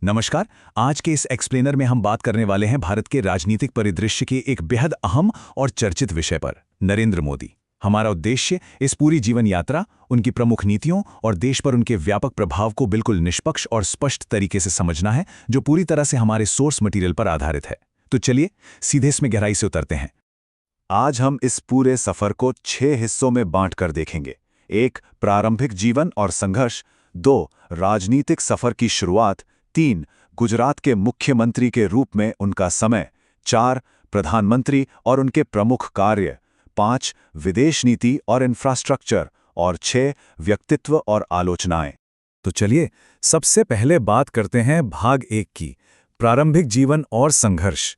नमस्कार। आज के इस एक्सप्लेनर में हम बात करने वाले हैं भारत के राजनीतिक परिदृश्य के एक बेहद अहम और चर्चित विषय पर, नरेंद्र मोदी। हमारा उद्देश्य इस पूरी जीवन यात्रा, उनकी प्रमुख नीतियों और देश पर उनके व्यापक प्रभाव को बिल्कुल निष्पक्ष और स्पष्ट तरीके से समझना है, जो पूरी तरह से हमारे सोर्स मटेरियल पर आधारित है। तो चलिए सीधे इसमें गहराई से उतरते हैं। आज हम इस पूरे सफर को 6 हिस्सों में बांटकर देखेंगे। 1. प्रारंभिक जीवन और संघर्ष। 2. राजनीतिक सफर की शुरुआत। 3. गुजरात के मुख्यमंत्री के रूप में उनका समय। 4. प्रधानमंत्री और उनके प्रमुख कार्य। 5. विदेश नीति और इंफ्रास्ट्रक्चर। और 6. व्यक्तित्व और आलोचनाएं। तो चलिए सबसे पहले बात करते हैं भाग 1 की, प्रारंभिक जीवन और संघर्ष।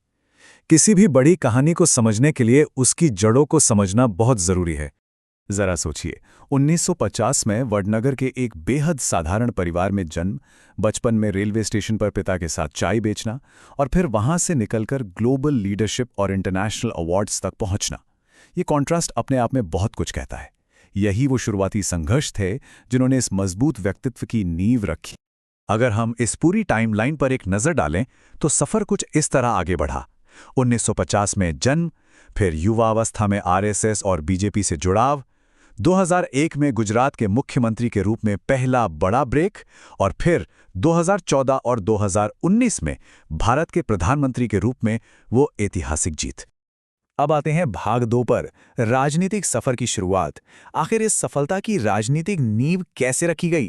किसी भी बड़ी कहानी को समझने के लिए उसकी जड़ों को समझना बहुत जरूरी है। जरा सोचिए, 1950 में वडनगर के एक बेहद साधारण परिवार में जन्म, बचपन में रेलवे स्टेशन पर पिता के साथ चाय बेचना और फिर वहां से निकलकर ग्लोबल लीडरशिप और इंटरनेशनल अवार्ड्स तक पहुंचना। ये कॉन्ट्रास्ट अपने आप में बहुत कुछ कहता है। यही वो शुरुआती संघर्ष थे जिन्होंने इस मजबूत व्यक्तित्व की नींव रखी। अगर हम इस पूरी टाइमलाइन पर एक नज़र डालें तो सफ़र कुछ इस तरह आगे बढ़ा। 1950 में जन्म, फिर युवावस्था में आरएसएस और बीजेपी से जुड़ाव, 2001 में गुजरात के मुख्यमंत्री के रूप में पहला बड़ा ब्रेक, और फिर 2014 और 2019 में भारत के प्रधानमंत्री के रूप में वो ऐतिहासिक जीत। अब आते हैं भाग 2 पर, राजनीतिक सफर की शुरुआत। आखिर इस सफलता की राजनीतिक नींव कैसे रखी गई?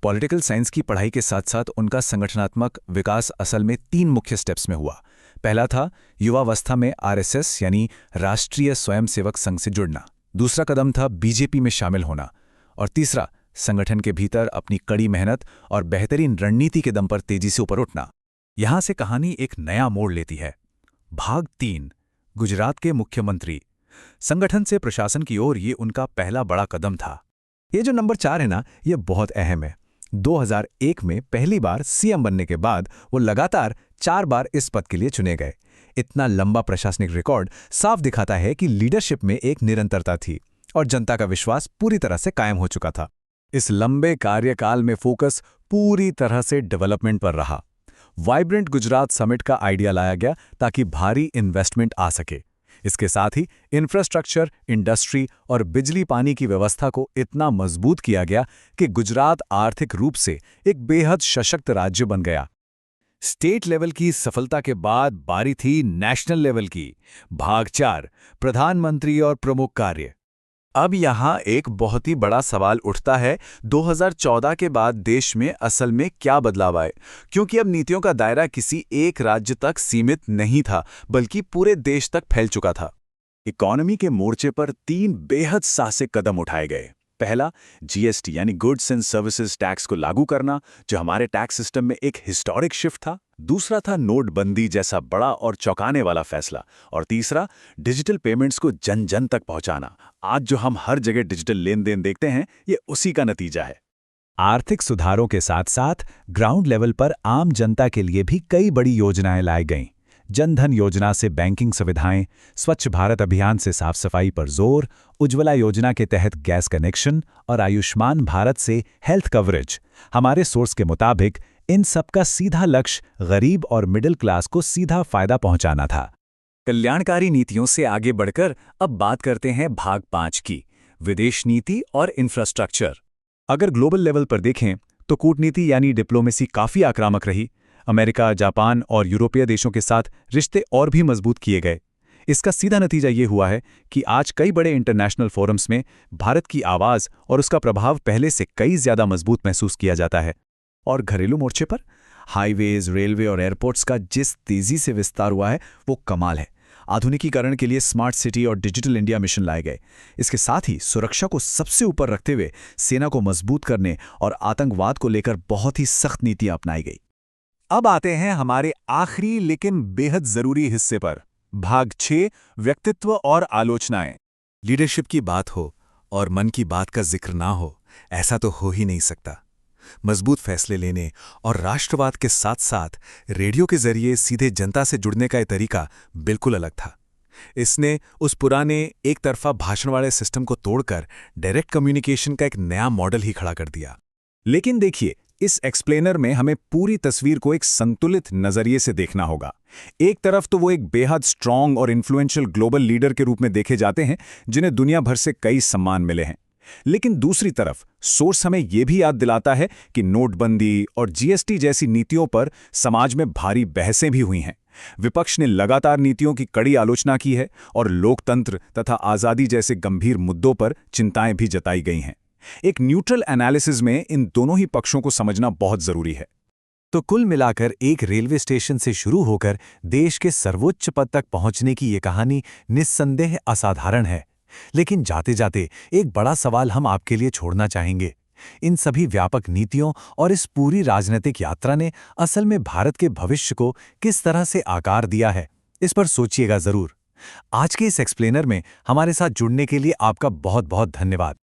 पॉलिटिकल साइंस की पढ़ाई के साथ साथ उनका संगठनात्मक विकास असल में 3 मुख्य स्टेप्स में हुआ। पहला था युवावस्था में आरएसएस यानी राष्ट्रीय स्वयंसेवक संघ से जुड़ना। दूसरा कदम था बीजेपी में शामिल होना। और तीसरा, संगठन के भीतर अपनी कड़ी मेहनत और बेहतरीन रणनीति के दम पर तेजी से ऊपर उठना। यहां से कहानी एक नया मोड़ लेती है। भाग 3, गुजरात के मुख्यमंत्री। संगठन से प्रशासन की ओर ये उनका पहला बड़ा कदम था। ये जो नंबर 4 है ना, ये बहुत अहम है। 2001 में पहली बार सीएम बनने के बाद वो लगातार 4 बार इस पद के लिए चुने गए। इतना लंबा प्रशासनिक रिकॉर्ड साफ दिखाता है कि लीडरशिप में एक निरंतरता थी और जनता का विश्वास पूरी तरह से कायम हो चुका था। इस लंबे कार्यकाल में फोकस पूरी तरह से डेवलपमेंट पर रहा। वाइब्रेंट गुजरात समिट का आइडिया लाया गया ताकि भारी इन्वेस्टमेंट आ सके। इसके साथ ही इंफ्रास्ट्रक्चर, इंडस्ट्री और बिजली पानी की व्यवस्था को इतना मजबूत किया गया कि गुजरात आर्थिक रूप से एक बेहद सशक्त राज्य बन गया। स्टेट लेवल की सफलता के बाद बारी थी नेशनल लेवल की। भाग 4, प्रधानमंत्री और प्रमुख कार्य। अब यहाँ एक बहुत ही बड़ा सवाल उठता है, 2014 के बाद देश में असल में क्या बदलाव आए? क्योंकि अब नीतियों का दायरा किसी एक राज्य तक सीमित नहीं था, बल्कि पूरे देश तक फैल चुका था। इकोनॉमी के मोर्चे पर 3 बेहद साहसिक कदम उठाए गए। पहला, जीएसटी यानी गुड्स एंड सर्विसेज टैक्स को लागू करना, जो हमारे टैक्स सिस्टम में एक हिस्टोरिक शिफ्ट था। दूसरा था नोटबंदी जैसा बड़ा और चौंकाने वाला फैसला। और तीसरा, डिजिटल पेमेंट्स को जन जन तक पहुंचाना। आज जो हम हर जगह डिजिटल लेन देन देखते हैं, ये उसी का नतीजा है। आर्थिक सुधारों के साथ साथ ग्राउंड लेवल पर आम जनता के लिए भी कई बड़ी योजनाएं लाई गईं। जनधन योजना से बैंकिंग सुविधाएं, स्वच्छ भारत अभियान से साफ सफाई पर जोर, उज्ज्वला योजना के तहत गैस कनेक्शन और आयुष्मान भारत से हेल्थ कवरेज। हमारे सोर्स के मुताबिक इन सब का सीधा लक्ष्य गरीब और मिडिल क्लास को सीधा फायदा पहुंचाना था। कल्याणकारी नीतियों से आगे बढ़कर अब बात करते हैं भाग 5 की, विदेश नीति और इंफ्रास्ट्रक्चर। अगर ग्लोबल लेवल पर देखें तो कूटनीति यानी डिप्लोमेसी काफी आक्रामक रही। अमेरिका, जापान और यूरोपीय देशों के साथ रिश्ते और भी मजबूत किए गए। इसका सीधा नतीजा ये हुआ है कि आज कई बड़े इंटरनेशनल फोरम्स में भारत की आवाज़ और उसका प्रभाव पहले से कई ज़्यादा मजबूत महसूस किया जाता है। और घरेलू मोर्चे पर हाईवेज, रेलवे और एयरपोर्ट्स का जिस तेज़ी से विस्तार हुआ है वो कमाल है। आधुनिकीकरण के लिए स्मार्ट सिटी और डिजिटल इंडिया मिशन लाए गए। इसके साथ ही सुरक्षा को सबसे ऊपर रखते हुए सेना को मजबूत करने और आतंकवाद को लेकर बहुत ही सख्त नीतियां अपनाई गई। अब आते हैं हमारे आखिरी लेकिन बेहद जरूरी हिस्से पर, भाग 6, व्यक्तित्व और आलोचनाएं। लीडरशिप की बात हो और मन की बात का जिक्र ना हो, ऐसा तो हो ही नहीं सकता। मजबूत फैसले लेने और राष्ट्रवाद के साथ साथ रेडियो के जरिए सीधे जनता से जुड़ने का ये तरीका बिल्कुल अलग था। इसने उस पुराने एक तरफा भाषण वाले सिस्टम को तोड़कर डायरेक्ट कम्युनिकेशन का एक नया मॉडल ही खड़ा कर दिया। लेकिन देखिए, इस एक्सप्लेनर में हमें पूरी तस्वीर को एक संतुलित नजरिए से देखना होगा। एक तरफ तो वो एक बेहद स्ट्रांग और इन्फ्लुएंशियल ग्लोबल लीडर के रूप में देखे जाते हैं, जिन्हें दुनिया भर से कई सम्मान मिले हैं। लेकिन दूसरी तरफ सोर्स हमें यह भी याद दिलाता है कि नोटबंदी और जीएसटी जैसी नीतियों पर समाज में भारी बहसें भी हुई हैं। विपक्ष ने लगातार नीतियों की कड़ी आलोचना की है और लोकतंत्र तथा आज़ादी जैसे गंभीर मुद्दों पर चिंताएं भी जताई गई हैं। एक न्यूट्रल एनालिसिस में इन दोनों ही पक्षों को समझना बहुत जरूरी है। तो कुल मिलाकर एक रेलवे स्टेशन से शुरू होकर देश के सर्वोच्च पद तक पहुंचने की ये कहानी निस्संदेह असाधारण है। लेकिन जाते जाते एक बड़ा सवाल हम आपके लिए छोड़ना चाहेंगे। इन सभी व्यापक नीतियों और इस पूरी राजनीतिक यात्रा ने असल में भारत के भविष्य को किस तरह से आकार दिया है, इस पर सोचिएगा जरूर। आज के इस एक्सप्लेनर में हमारे साथ जुड़ने के लिए आपका बहुत बहुत धन्यवाद।